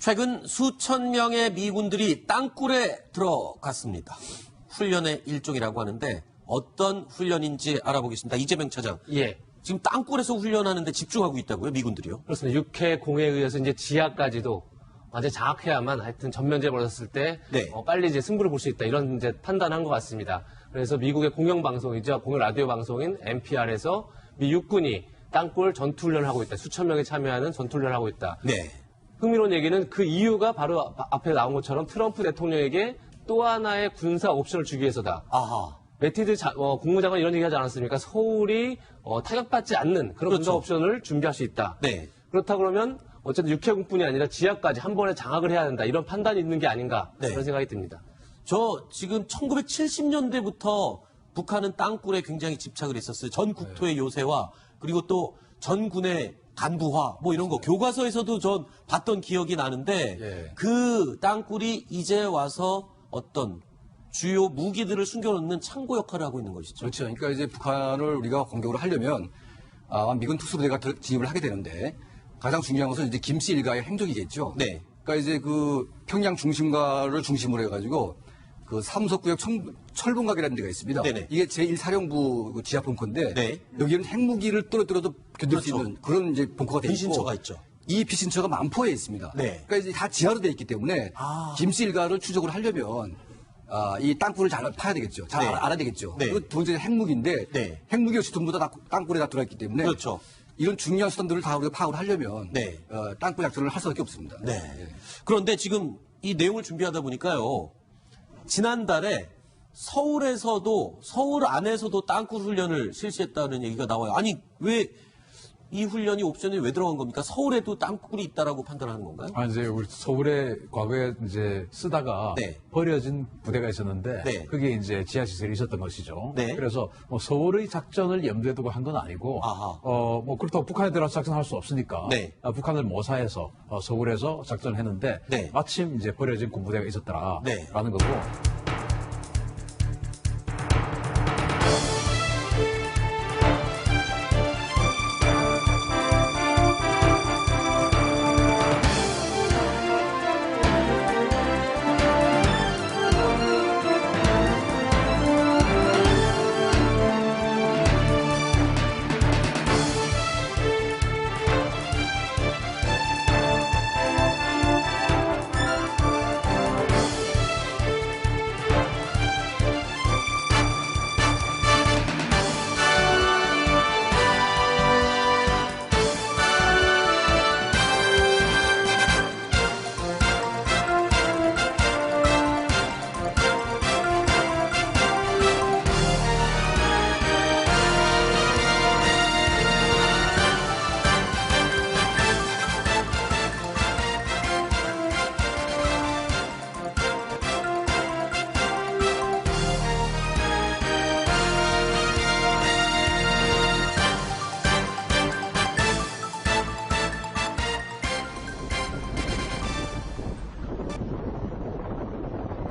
최근 수천 명의 미군들이 땅굴에 들어갔습니다. 훈련의 일종이라고 하는데 어떤 훈련인지 알아보겠습니다. 이재명 차장. 예. 지금 땅굴에서 훈련하는데 집중하고 있다고요, 미군들이요? 그렇습니다. 육해 공해에 의해서 이제 지하까지도 완전히 장악해야만 하여튼 전면제 벌어졌을 때 네. 빨리 이제 승부를 볼 수 있다 이런 이제 판단한 것 같습니다. 그래서 미국의 공영방송이죠. 공영 라디오 방송인 NPR에서 미 육군이 땅굴 전투훈련을 하고 있다. 수천 명이 참여하는 전투훈련을 하고 있다. 네. 흥미로운 얘기는 그 이유가 바로 앞에 나온 것처럼 트럼프 대통령에게 또 하나의 군사 옵션을 주기 위해서다. 아하. 매티드 국무장관 이런 얘기 하지 않았습니까? 서울이 타격받지 않는 그런 군사 그렇죠. 옵션을 준비할 수 있다. 네. 그렇다 그러면 어쨌든 육해공뿐이 아니라 지하까지 한 번에 장악을 해야 된다. 이런 판단이 있는 게 아닌가 네. 그런 생각이 듭니다. 저 지금 1970년대부터 북한은 땅굴에 굉장히 집착을 했었어요. 전 국토의 요새와 그리고 또 전군의 간부화 뭐 이런 거 교과서에서도 전 봤던 기억이 나는데 예. 그 땅굴이 이제 와서 어떤 주요 무기들을 숨겨놓는 창고 역할을 하고 있는 것이죠. 그렇죠. 그러니까 이제 북한을 우리가 공격을 하려면 미군 특수부대가 진입을 하게 되는데 가장 중요한 것은 이제 김씨 일가의 행적이겠죠. 네. 그러니까 이제 그 평양 중심가를 중심으로 해가지고 그 삼석구역 철분각이라는 데가 있습니다. 네네. 이게 제1사령부 그 지하 벙커인데 네. 여기는 핵무기를 떨어뜨려도 견딜 수 그렇죠. 있는 그런 이제 벙커가 돼 있고 비신처가 있죠. 이 비신처가 만포에 있습니다. 네. 그러니까 이제 다 지하로 돼 있기 때문에 김씨 일가를 추적을 하려면 이 땅굴을 잘 파야 되겠죠. 잘 네. 알아야 되겠죠. 네. 그리고 두 번째는 핵무기인데 네. 핵무기 역시 전부 다 땅굴에 다 들어있기 때문에 그렇죠. 이런 중요한 수단들을 다 우리가 파악을 하려면 네. 땅굴 작전을 할 수밖에 없습니다. 네. 그런데 지금 이 내용을 준비하다 보니까요. 지난달에 서울에서도 서울 안에서도 땅굴 훈련을 실시했다는 얘기가 나와요. 아니 왜 이 훈련이 옵션에 왜 들어간 겁니까? 서울에도 땅굴이 있다라고 판단하는 건가요? 이제 우리 서울에 과거에 이제 쓰다가 네. 버려진 부대가 있었는데 네. 그게 이제 지하 시설이 있었던 것이죠. 네. 그래서 뭐 서울의 작전을 염두에 두고 한 건 아니고, 아하. 뭐 그렇다고 북한에 들어가서 작전할 수 없으니까 네. 북한을 모사해서 서울에서 작전을 했는데 네. 마침 이제 버려진 군부대가 네. 있었더라라는 거고.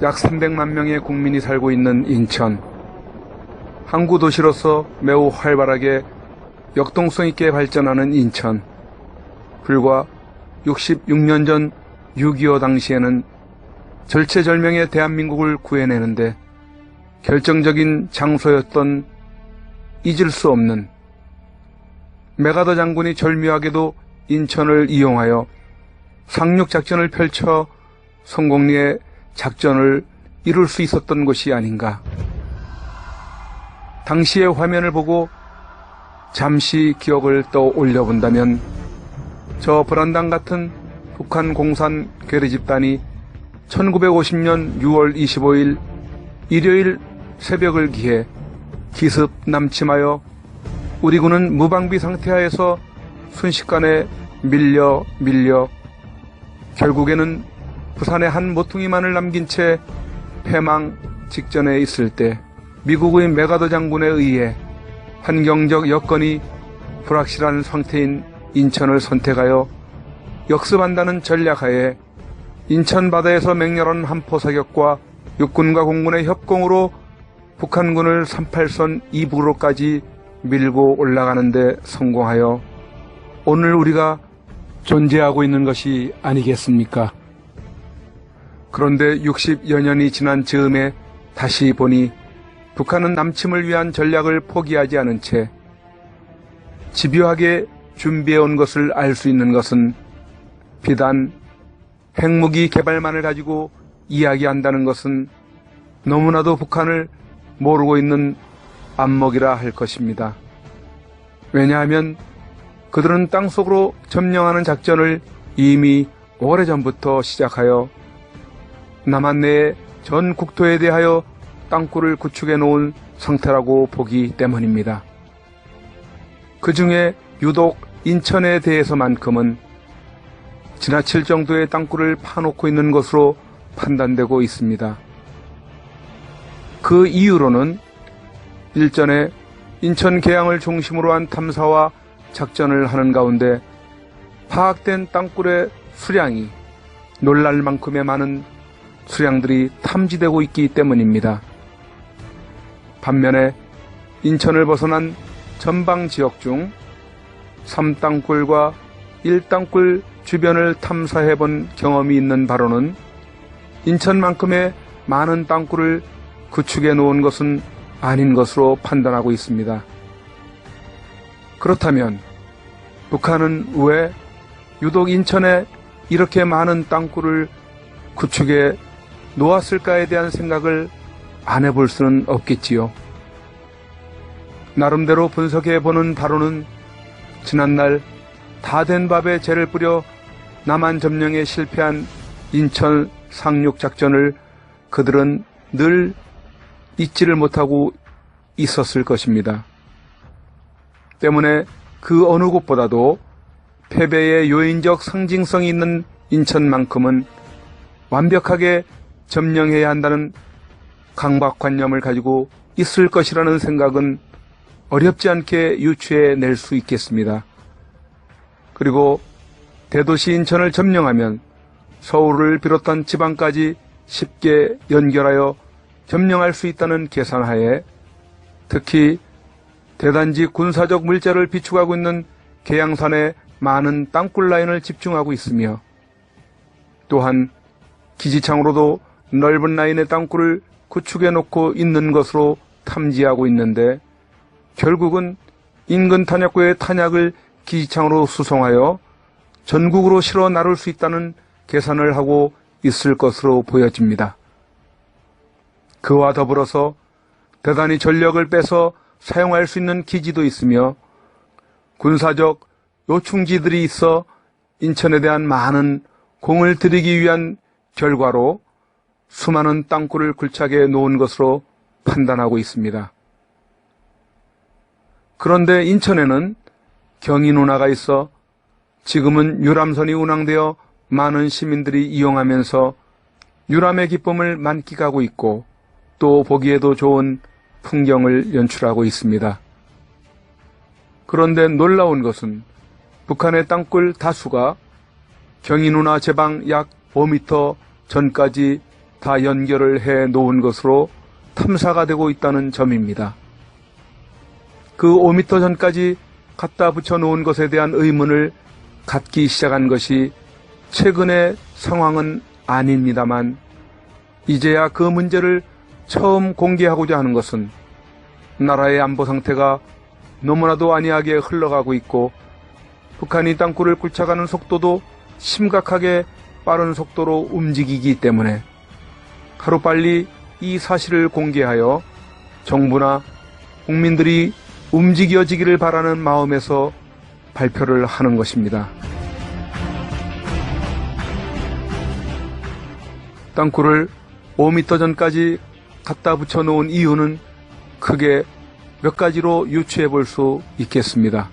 약 300만 명의 국민이 살고 있는 인천. 항구 도시로서 매우 활발하게 역동성 있게 발전하는 인천. 불과 66년 전 6.25 당시에는 절체절명의 대한민국을 구해내는데 결정적인 장소였던 잊을 수 없는 메가더 장군이 절묘하게도 인천을 이용하여 상륙작전을 펼쳐 성공리에 작전을 이룰 수 있었던 것이 아닌가. 당시의 화면을 보고 잠시 기억을 떠올려 본다면 저 불안당 같은 북한 공산 괴뢰 집단이 1950년 6월 25일 일요일 새벽을 기해 기습 남침하여 우리 군은 무방비 상태하에서 순식간에 밀려 결국에는 부산의 한 모퉁이만을 남긴 채 패망 직전에 있을 때 미국의 메가더 장군에 의해 환경적 여건이 불확실한 상태인 인천을 선택하여 역습한다는 전략하에 인천 바다에서 맹렬한 함포 사격과 육군과 공군의 협공으로 북한군을 38선 이북으로까지 밀고 올라가는 데 성공하여 오늘 우리가 존재하고 있는 것이 아니겠습니까? 그런데 60여 년이 지난 즈음에 다시 보니 북한은 남침을 위한 전략을 포기하지 않은 채 집요하게 준비해온 것을 알 수 있는 것은 비단 핵무기 개발만을 가지고 이야기한다는 것은 너무나도 북한을 모르고 있는 안목이라 할 것입니다. 왜냐하면 그들은 땅속으로 점령하는 작전을 이미 오래전부터 시작하여 남한 내의 전 국토에 대하여 땅굴을 구축해 놓은 상태라고 보기 때문입니다. 그 중에 유독 인천에 대해서만큼은 지나칠 정도의 땅굴을 파놓고 있는 것으로 판단되고 있습니다. 그 이유로는 일전에 인천 계양을 중심으로 한 탐사와 작전을 하는 가운데 파악된 땅굴의 수량이 놀랄 만큼의 많은 수량들이 탐지되고 있기 때문입니다. 반면에 인천을 벗어난 전방 지역 중 3땅굴과 1땅굴 주변을 탐사해 본 경험이 있는 바로는 인천만큼의 많은 땅굴을 구축해 놓은 것은 아닌 것으로 판단하고 있습니다. 그렇다면 북한은 왜 유독 인천에 이렇게 많은 땅굴을 구축해 놓았을까에 대한 생각을 안 해볼 수는 없겠지요. 나름대로 분석해 보는 바로는 지난날 다 된 밥에 재를 뿌려 남한 점령에 실패한 인천 상륙 작전을 그들은 늘 잊지를 못하고 있었을 것입니다. 때문에 그 어느 곳보다도 패배의 요인적 상징성이 있는 인천만큼은 완벽하게 점령해야 한다는 강박관념을 가지고 있을 것이라는 생각은 어렵지 않게 유추해 낼 수 있겠습니다. 그리고 대도시 인천을 점령하면 서울을 비롯한 지방까지 쉽게 연결하여 점령할 수 있다는 계산하에 특히 대단지 군사적 물자를 비축하고 있는 계양산에 많은 땅굴 라인을 집중하고 있으며 또한 기지창으로도 넓은 라인의 땅굴을 구축해 놓고 있는 것으로 탐지하고 있는데 결국은 인근 탄약고의 탄약을 기지창으로 수송하여 전국으로 실어 나를 수 있다는 계산을 하고 있을 것으로 보여집니다. 그와 더불어서 대단히 전력을 빼서 사용할 수 있는 기지도 있으며 군사적 요충지들이 있어 인천에 대한 많은 공을 들이기 위한 결과로 수많은 땅굴을 굴착해 놓은 것으로 판단하고 있습니다. 그런데 인천에는 경인 운하가 있어 지금은 유람선이 운항되어 많은 시민들이 이용하면서 유람의 기쁨을 만끽하고 있고 또 보기에도 좋은 풍경을 연출하고 있습니다. 그런데 놀라운 것은 북한의 땅굴 다수가 경인 운하 제방 약 5m 전까지 다 연결을 해 놓은 것으로 탐사가 되고 있다는 점입니다. 그 5m 전까지 갖다 붙여 놓은 것에 대한 의문을 갖기 시작한 것이 최근의 상황은 아닙니다만 이제야 그 문제를 처음 공개하고자 하는 것은 나라의 안보 상태가 너무나도 안이하게 흘러가고 있고 북한이 땅굴을 굴착하는 속도도 심각하게 빠른 속도로 움직이기 때문에 하루빨리 이 사실을 공개하여 정부나 국민들이 움직여지기를 바라는 마음에서 발표를 하는 것입니다. 땅굴을 5m 전까지 갖다 붙여 놓은 이유는 크게 몇 가지로 유추해 볼 수 있겠습니다.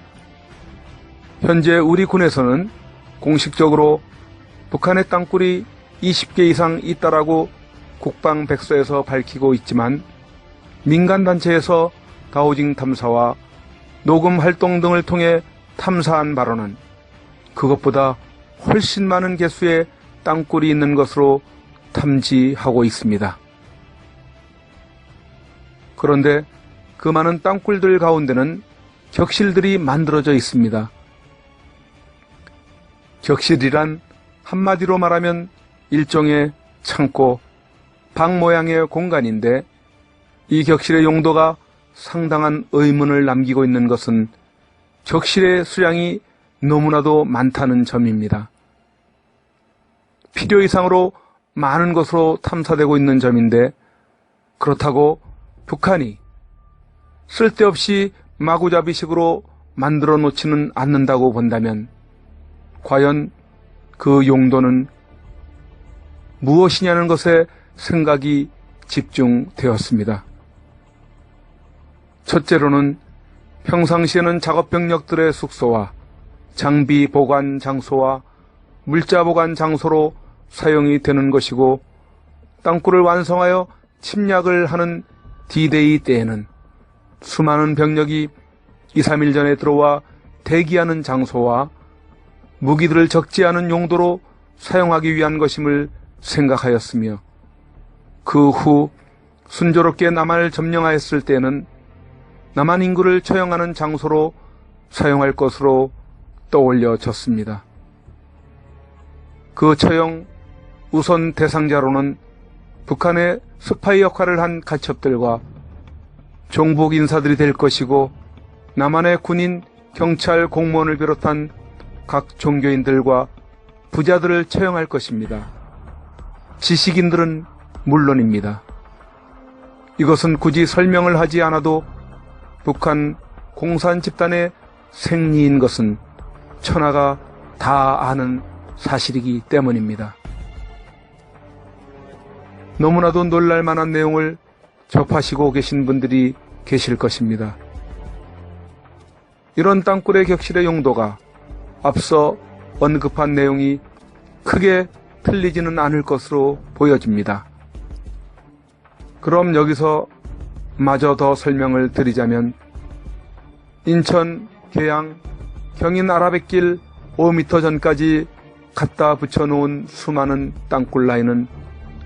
현재 우리 군에서는 공식적으로 북한의 땅굴이 20개 이상 있다라고 국방백서에서 밝히고 있지만 민간단체에서 다우징 탐사와 녹음 활동 등을 통해 탐사한 바로는 그것보다 훨씬 많은 개수의 땅굴이 있는 것으로 탐지하고 있습니다. 그런데 그 많은 땅굴들 가운데는 격실들이 만들어져 있습니다. 격실이란 한마디로 말하면 일종의 창고, 방 모양의 공간인데 이 격실의 용도가 상당한 의문을 남기고 있는 것은 격실의 수량이 너무나도 많다는 점입니다. 필요 이상으로 많은 것으로 탐사되고 있는 점인데 그렇다고 북한이 쓸데없이 마구잡이식으로 만들어 놓지는 않는다고 본다면 과연 그 용도는 무엇이냐는 것에 생각이 집중되었습니다. 첫째로는 평상시에는 작업병력들의 숙소와 장비 보관 장소와 물자 보관 장소로 사용이 되는 것이고 땅굴을 완성하여 침략을 하는 D-Day 때에는 수많은 병력이 2, 3일 전에 들어와 대기하는 장소와 무기들을 적지 않은 용도로 사용하기 위한 것임을 생각하였으며 그 후 순조롭게 남한을 점령하였을 때는 남한 인구를 처형하는 장소로 사용할 것으로 떠올려졌습니다. 그 처형 우선 대상자로는 북한의 스파이 역할을 한 가첩들과 정복 인사들이 될 것이고 남한의 군인, 경찰, 공무원을 비롯한 각 종교인들과 부자들을 처형할 것입니다. 지식인들은 물론입니다. 이것은 굳이 설명을 하지 않아도 북한 공산 집단의 생리인 것은 천하가 다 아는 사실이기 때문입니다. 너무나도 놀랄만한 내용을 접하시고 계신 분들이 계실 것입니다. 이런 땅굴의 격실의 용도가 앞서 언급한 내용이 크게 틀리지는 않을 것으로 보여집니다. 그럼 여기서 마저 더 설명을 드리자면 인천, 계양, 경인 아라뱃길 5m 전까지 갖다 붙여놓은 수많은 땅굴 라인은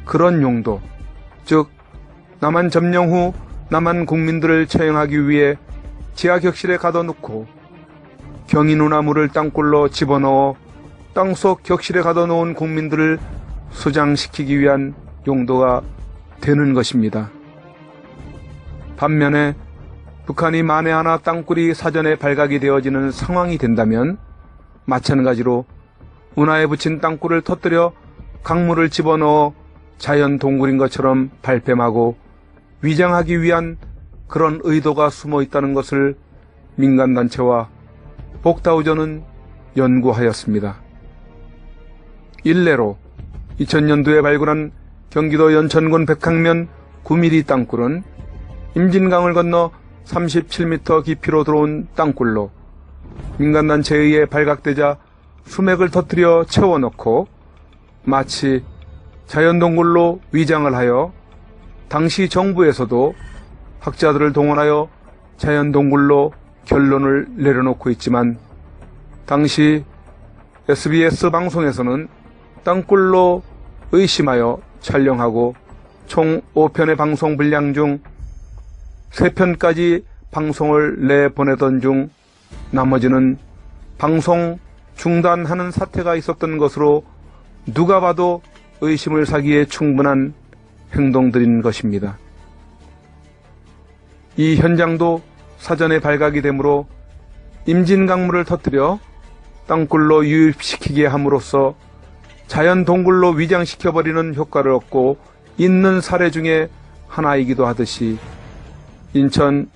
그런 용도, 즉 남한 점령 후 남한 국민들을 처형하기 위해 지하 격실에 가둬놓고 경인우나물을 땅굴로 집어넣어 땅속 격실에 가둬놓은 국민들을 수장시키기 위한 용도가 되는 것입니다. 반면에 북한이 만에 하나 땅굴이 사전에 발각이 되어지는 상황이 된다면 마찬가지로 운하에 붙인 땅굴을 터뜨려 강물을 집어넣어 자연 동굴인 것처럼 발뺌하고 위장하기 위한 그런 의도가 숨어 있다는 것을 민간단체와 복다우저는 연구하였습니다. 일례로 2000년도에 발굴한 경기도 연천군 백항면 9mm 땅굴은 임진강을 건너 37m 깊이로 들어온 땅굴로 민간단체에 의해 발각되자 수맥을 터뜨려 채워넣고 마치 자연동굴로 위장을 하여 당시 정부에서도 학자들을 동원하여 자연동굴로 결론을 내려놓고 있지만 당시 SBS 방송에서는 땅굴로 의심하여 촬영하고 총 5편의 방송 분량 중 3편까지 방송을 내보내던 중 나머지는 방송 중단하는 사태가 있었던 것으로 누가 봐도 의심을 사기에 충분한 행동들인 것입니다. 이 현장도 사전에 발각이 되므로 임진강물을 터뜨려 땅굴로 유입시키게 함으로써 자연 동굴로 위장시켜버리는 효과를 얻고 있는 사례 중에 하나이기도 하듯이 인천,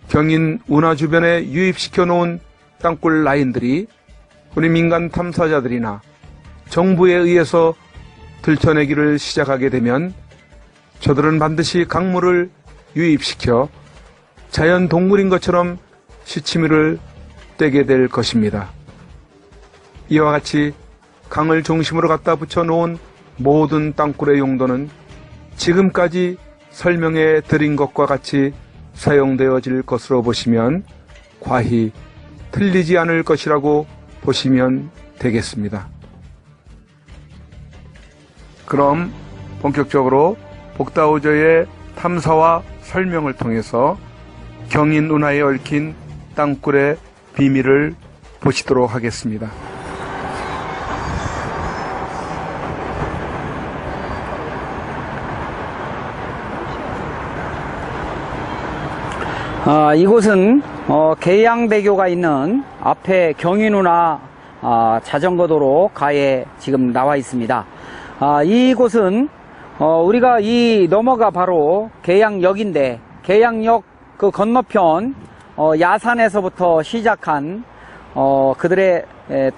경인, 운하 주변에 유입시켜 놓은 땅굴 라인들이 우리 민간 탐사자들이나 정부에 의해서 들춰내기를 시작하게 되면 저들은 반드시 강물을 유입시켜 자연 동물인 것처럼 시치미를 떼게 될 것입니다. 이와 같이 강을 중심으로 갖다 붙여놓은 모든 땅굴의 용도는 지금까지 설명해 드린 것과 같이 사용되어질 것으로 보시면 과히 틀리지 않을 것이라고 보시면 되겠습니다. 그럼 본격적으로 복다우저의 탐사와 설명을 통해서 경인 운하에 얽힌 땅굴의 비밀을 보시도록 하겠습니다. 이곳은 계양대교가 있는 앞에 경인운하 자전거 도로 가에 지금 나와 있습니다. 이곳은 우리가 이 너머가 바로 계양역인데 계양역 그 건너편 야산에서부터 시작한 그들의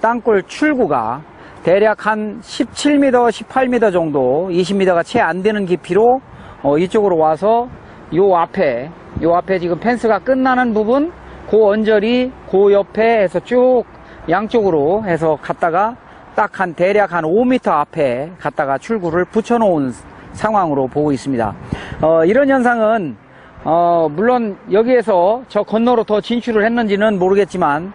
땅굴 출구가 대략 한 17m, 18m 정도, 20m가 채 안 되는 깊이로 이쪽으로 와서 요 앞에 지금 펜스가 끝나는 부분, 그 언저리, 그 옆에 해서 쭉 양쪽으로 해서 갔다가 딱 대략 한 5m 앞에 갔다가 출구를 붙여놓은 상황으로 보고 있습니다. 이런 현상은, 물론 여기에서 저 건너로 더 진출을 했는지는 모르겠지만,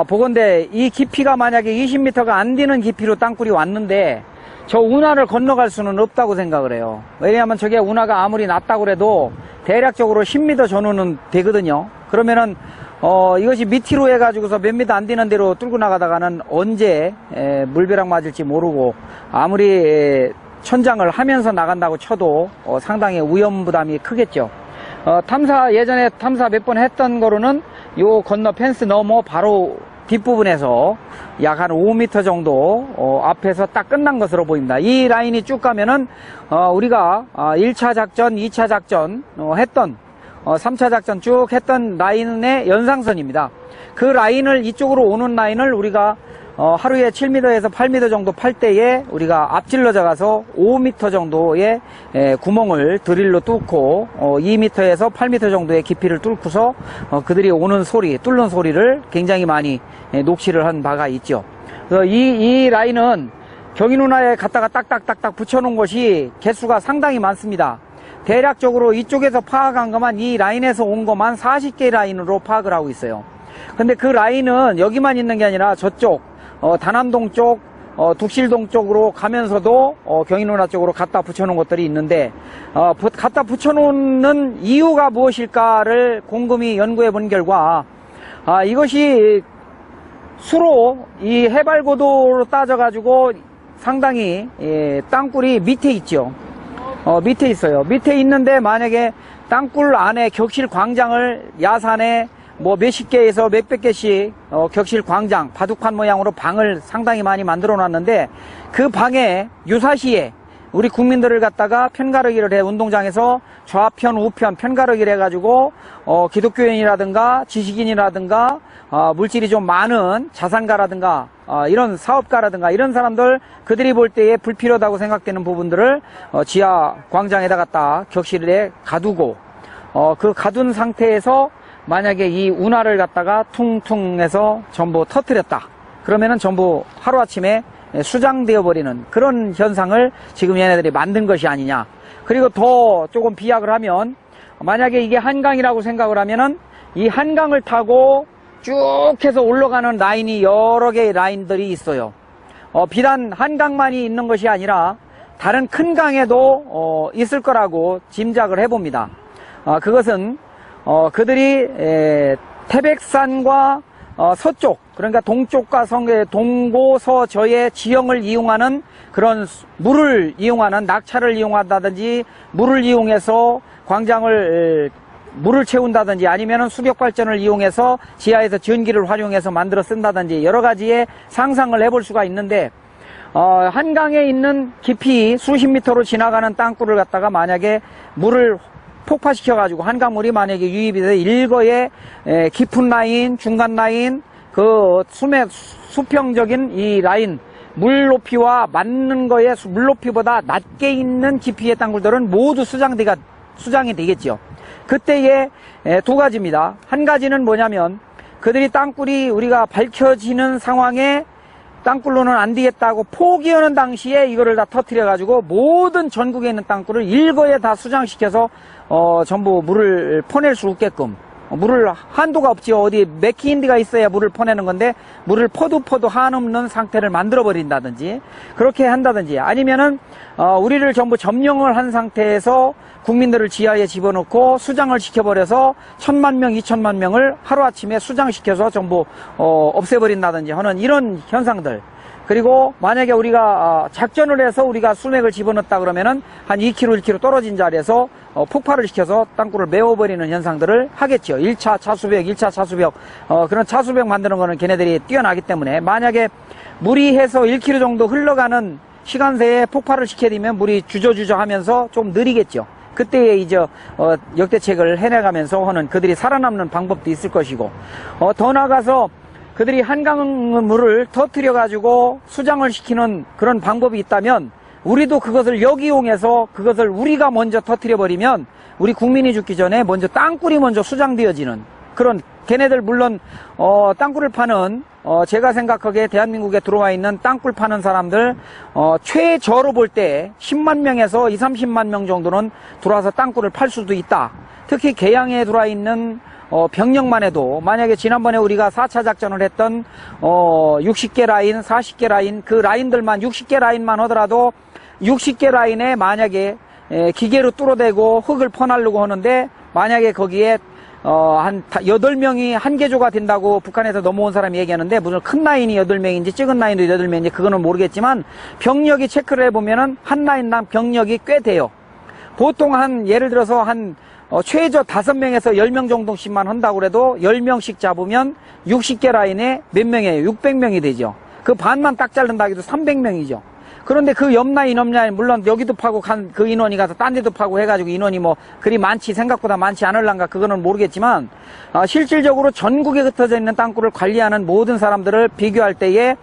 보건대 이 깊이가 만약에 20m가 안 되는 깊이로 땅굴이 왔는데, 저 운하를 건너갈 수는 없다고 생각을 해요. 왜냐하면 저게 운하가 아무리 낮다고 해도 대략적으로 10m 전후는 되거든요. 그러면은 이것이 밑으로 해가지고서 몇 미터 안 되는 데로 뚫고 나가다가는 언제 물벼락 맞을지 모르고 아무리 천장을 하면서 나간다고 쳐도 상당히 위험 부담이 크겠죠. 예전에 탐사 몇 번 했던 거로는 요 건너 펜스 넘어 바로 뒷부분에서 약 한 5m 정도 앞에서 딱 끝난 것으로 보입니다. 이 라인이 쭉 가면은 우리가 1차 작전, 2차 작전 했던 3차 작전 쭉 했던 라인의 연상선입니다. 그 라인을 이쪽으로 오는 라인을 우리가 하루에 7m에서 8m 정도 팔 때에 우리가 앞질러져 가서 5m 정도의 구멍을 드릴로 뚫고 2m에서 8m 정도의 깊이를 뚫고서 그들이 오는 소리, 뚫는 소리를 굉장히 많이 녹취를 한 바가 있죠. 그래서 이 라인은 경인운하에 갖다가 딱딱딱딱 붙여놓은 것이 개수가 상당히 많습니다. 대략적으로 이쪽에서 파악한 것만 이 라인에서 온 것만 40개 라인으로 파악을 하고 있어요. 근데 그 라인은 여기만 있는 게 아니라 저쪽 단암동 쪽, 둑실동 쪽으로 가면서도 경인운하 쪽으로 갖다 붙여놓은 것들이 있는데 갖다 붙여놓는 이유가 무엇일까를 곰곰이 연구해 본 결과 이것이 수로 이 해발고도로 따져가지고 상당히 땅굴이 밑에 있죠. 밑에 있어요. 밑에 있는데 만약에 땅굴 안에 격실 광장을 야산에 뭐 몇십 개에서 몇백 개씩 격실 광장, 바둑판 모양으로 방을 상당히 많이 만들어 놨는데 그 방에 유사시에 우리 국민들을 갖다가 편가르기를 해 운동장에서 좌편, 우편 편가르기를 해가지고 기독교인이라든가 지식인이라든가 물질이 좀 많은 자산가라든가 이런 사업가라든가 이런 사람들 그들이 볼 때에 불필요하다고 생각되는 부분들을 지하 광장에다 갖다 격실에 가두고 그 가둔 상태에서 만약에 이 운하를 갖다가 퉁퉁해서 전부 터뜨렸다. 그러면은 전부 하루아침에 수장되어 버리는 그런 현상을 지금 얘네들이 만든 것이 아니냐. 그리고 더 조금 비약을 하면 만약에 이게 한강이라고 생각을 하면은 이 한강을 타고 쭉 해서 올라가는 라인이 여러 개의 라인들이 있어요. 비단 한강만이 있는 것이 아니라 다른 큰 강에도 있을 거라고 짐작을 해봅니다. 그것은 그들이 태백산과 서쪽, 그러니까 동쪽과 동고서저의 지형을 이용하는 그런 물을 이용하는 낙차를 이용한다든지 물을 이용해서 광장을 물을 채운다든지 아니면은 수력 발전을 이용해서 지하에서 전기를 활용해서 만들어 쓴다든지 여러 가지의 상상을 해볼 수가 있는데 한강에 있는 깊이 수십 미터로 지나가는 땅굴을 갖다가 만약에 물을 폭파시켜가지고 한강물이 만약에 유입이 돼 일거에 깊은 라인, 중간 라인, 그 수평적인 이 라인, 물 높이와 맞는 거에 물 높이보다 낮게 있는 깊이의 땅굴들은 모두 수장이 되겠죠. 그때의 두 가지입니다. 한 가지는 뭐냐면 그들이 땅굴이 우리가 밝혀지는 상황에 땅굴로는 안 되겠다고 포기하는 당시에 이거를 다 터뜨려가지고 모든 전국에 있는 땅굴을 일거에 다 수장시켜서 전부 물을 퍼낼 수 없게끔 물을 한도가 없지요. 어디 맥힌 데가 있어야 물을 퍼내는 건데 물을 퍼도 한없는 상태를 만들어 버린다든지 그렇게 한다든지 아니면은 우리를 전부 점령을 한 상태에서 국민들을 지하에 집어넣고 수장을 시켜버려서 1000만 명, 2000만 명을 하루아침에 수장시켜서 전부 없애버린다든지 하는 이런 현상들 그리고 만약에 우리가 작전을 해서 우리가 수맥을 집어넣었다 그러면은 한 2km, 1km 떨어진 자리에서 폭발을 시켜서 땅굴을 메워버리는 현상들을 하겠죠. 1차 차수벽, 2차 차수벽, 그런 차수벽 만드는 거는 걔네들이 뛰어나기 때문에 만약에 물이 해서 1km 정도 흘러가는 시간새에 폭발을 시켜야되면 물이 주저주저 하면서 좀 느리겠죠. 그때에 이제 역대책을 해내가면서 하는 그들이 살아남는 방법도 있을 것이고 더 나아가서 그들이 한강물을 터뜨려 가지고 수장을 시키는 그런 방법이 있다면 우리도 그것을 역이용해서 그것을 우리가 먼저 터뜨려 버리면 우리 국민이 죽기 전에 먼저 땅굴이 먼저 수장되어지는 그런 걔네들 물론 땅굴을 파는 제가 생각하기에 대한민국에 들어와 있는 땅굴 파는 사람들 최저로 볼 때 10만 명에서 20, 30만 명 정도는 들어와서 땅굴을 팔 수도 있다. 특히 계양에 들어와 있는 병력만 해도 만약에 지난번에 우리가 4차 작전을 했던 60개 라인, 40개 라인 그 라인들만 60개 라인만 하더라도 60개 라인에 만약에 기계로 뚫어대고 흙을 퍼나르고 하는데 만약에 거기에 한 8명이 한 개조가 된다고 북한에서 넘어온 사람이 얘기하는데 무슨 큰 라인이 8명인지 작은 라인도 8명인지 그거는 모르겠지만 병력이 체크를 해보면은 한 라인당 병력이 꽤 돼요. 보통 한 예를 들어서 한 최저 5명에서 10명 정도씩만 한다고 해도 10명씩 잡으면 60개 라인에 몇 명이에요? 600명이 되죠. 그 반만 딱 자른다 해도 300명이죠. 그런데 그 옆라인 물론 여기도 파고 그 인원이 가서 딴 데도 파고 해가지고 인원이 뭐 그리 많지 생각보다 많지 않을란가 그거는 모르겠지만 실질적으로 전국에 흩어져 있는 땅굴을 관리하는 모든 사람들을 비교할 때에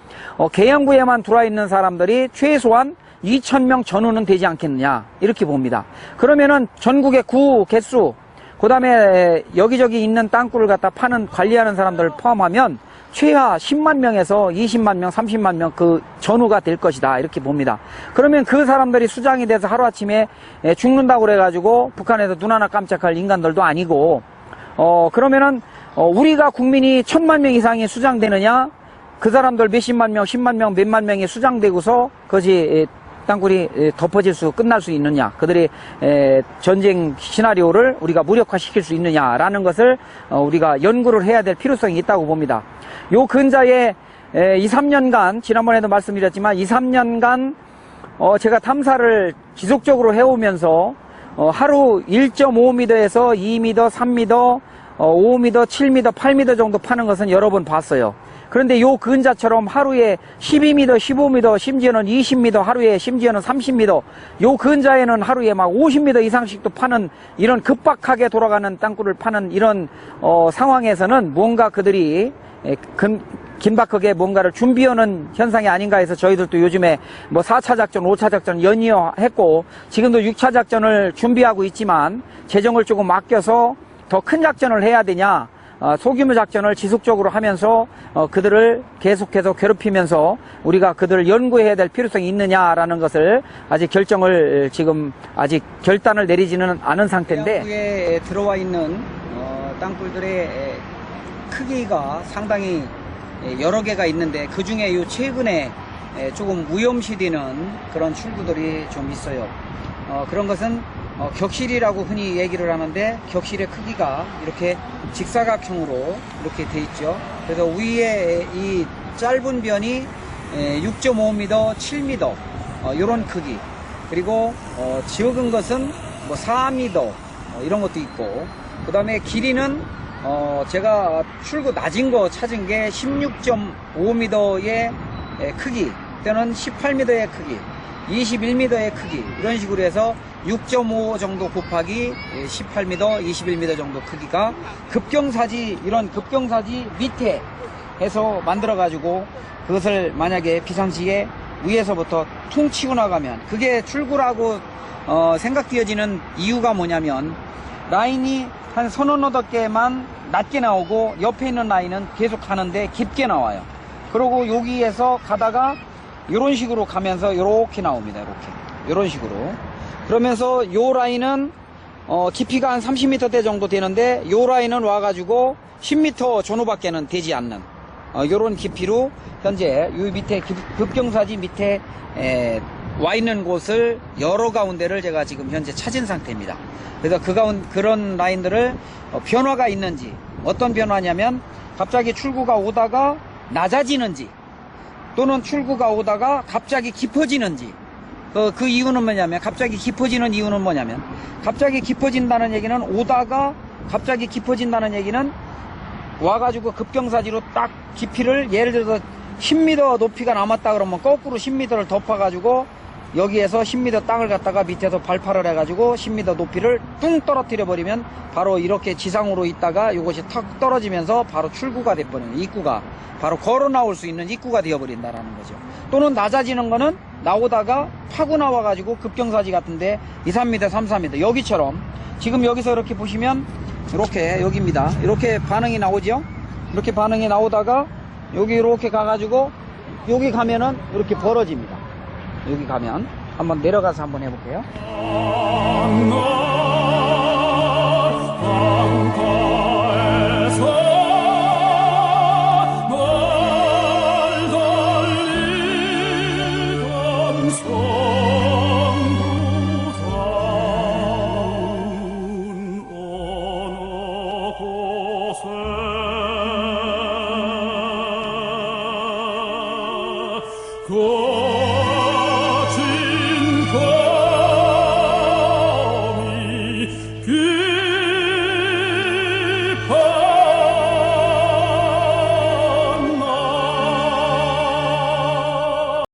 계양구에만 들어와 있는 사람들이 최소한 2,000명 전후는 되지 않겠느냐 이렇게 봅니다. 그러면은 전국의 구 개수 그 다음에 여기저기 있는 땅굴을 갖다 파는 관리하는 사람들을 포함하면 최하 10만 명에서 20만 명, 30만 명 그 전후가 될 것이다 이렇게 봅니다. 그러면 그 사람들이 수장이 돼서 하루아침에 죽는다고 그래가지고 북한에서 눈 하나 깜짝할 인간들도 아니고 그러면은 우리가 국민이 1,000만 명 이상이 수장되느냐 그 사람들 몇십만 명, 10만 명, 몇만 명이 수장되고서 그것이 땅굴이 덮어질 수 끝날 수 있느냐 그들의 전쟁 시나리오를 우리가 무력화시킬 수 있느냐라는 것을 우리가 연구를 해야 될 필요성이 있다고 봅니다. 요 근자에 2, 3년간 지난번에도 말씀드렸지만 2, 3년간 제가 탐사를 지속적으로 해오면서 하루 1.5m에서 2m, 3m, 5m, 7m, 8m 정도 파는 것은 여러 번 봤어요. 그런데 요 근자처럼 하루에 12m, 15m, 심지어는 20m, 하루에 심지어는 30m, 요 근자에는 하루에 막 50m 이상씩도 파는 이런 급박하게 돌아가는 땅굴을 파는 이런 상황에서는 뭔가 그들이 긴박하게 뭔가를 준비하는 현상이 아닌가 해서 저희들도 요즘에 뭐 4차 작전, 5차 작전 연이어 했고 지금도 6차 작전을 준비하고 있지만 재정을 조금 아껴서 더 큰 작전을 해야 되냐 소규모 작전을 지속적으로 하면서 그들을 계속해서 괴롭히면서 우리가 그들을 연구해야 될 필요성이 있느냐라는 것을 아직 결정을 지금 아직 결단을 내리지는 않은 상태인데 계양구에 들어와 있는 땅굴들의 크기가 상당히 여러 개가 있는데 그 중에 요 최근에 조금 무염시되는 그런 출구들이 좀 있어요. 그런 것은 격실이라고 흔히 얘기를 하는데 격실의 크기가 이렇게 직사각형으로 이렇게 돼 있죠. 그래서 위에 이 짧은 변이 6.5m, 7m 이런 크기 그리고 적은 것은 뭐 4m 이런 것도 있고 그 다음에 길이는 제가 출구 낮은 거 찾은 게 16.5m의 크기 또는 18m의 크기 21m의 크기 이런 식으로 해서 6.5 정도 곱하기 18m, 21m 정도 크기가 급경사지 이런 급경사지 밑에 해서 만들어 가지고 그것을 만약에 비상시에 위에서부터 퉁 치고 나가면 그게 출구라고 생각되어지는 이유가 뭐냐면 라인이 한 서너 개만 낮게 나오고 옆에 있는 라인은 계속 가는데 깊게 나와요. 그리고 여기에서 가다가 이런 식으로 가면서 이렇게 나옵니다. 이런 식으로. 그러면서 요 라인은 깊이가 한 30m대 정도 되는데 요 라인은 와가지고 10m 전후밖에는 되지 않는 요런 깊이로 현재 요 밑에 급경사지 밑에 와 있는 곳을 여러 가운데를 제가 지금 현재 찾은 상태입니다. 그래서 그런 라인들을 변화가 있는지 어떤 변화냐면 갑자기 출구가 오다가 낮아지는지 또는 출구가 오다가 갑자기 깊어지는지. 그 이유는 뭐냐면, 갑자기 깊어지는 이유는 뭐냐면, 갑자기 깊어진다는 얘기는 오다가 갑자기 깊어진다는 얘기는 와가지고 급경사지로 딱 깊이를 예를 들어서 10m 높이가 남았다 그러면 거꾸로 10m를 덮어가지고 여기에서 10m 땅을 갖다가 밑에서 발파를 해가지고 10m 높이를 뚱 떨어뜨려 버리면 바로 이렇게 지상으로 있다가 이것이 탁 떨어지면서 바로 출구가 돼버리는, 입구가 바로 걸어 나올 수 있는 입구가 되어버린다라는 거죠. 또는 낮아지는 거는 나오다가 파고 나와가지고 급경사지 같은데 2, 3m, 3, 4m 여기처럼 지금 여기서 이렇게 보시면 이렇게 여기입니다. 이렇게 반응이 나오죠. 이렇게 반응이 나오다가 여기 이렇게 가가지고 여기 가면은 이렇게 벌어집니다. 여기 가면 한번 내려가서 한번 해볼게요. 고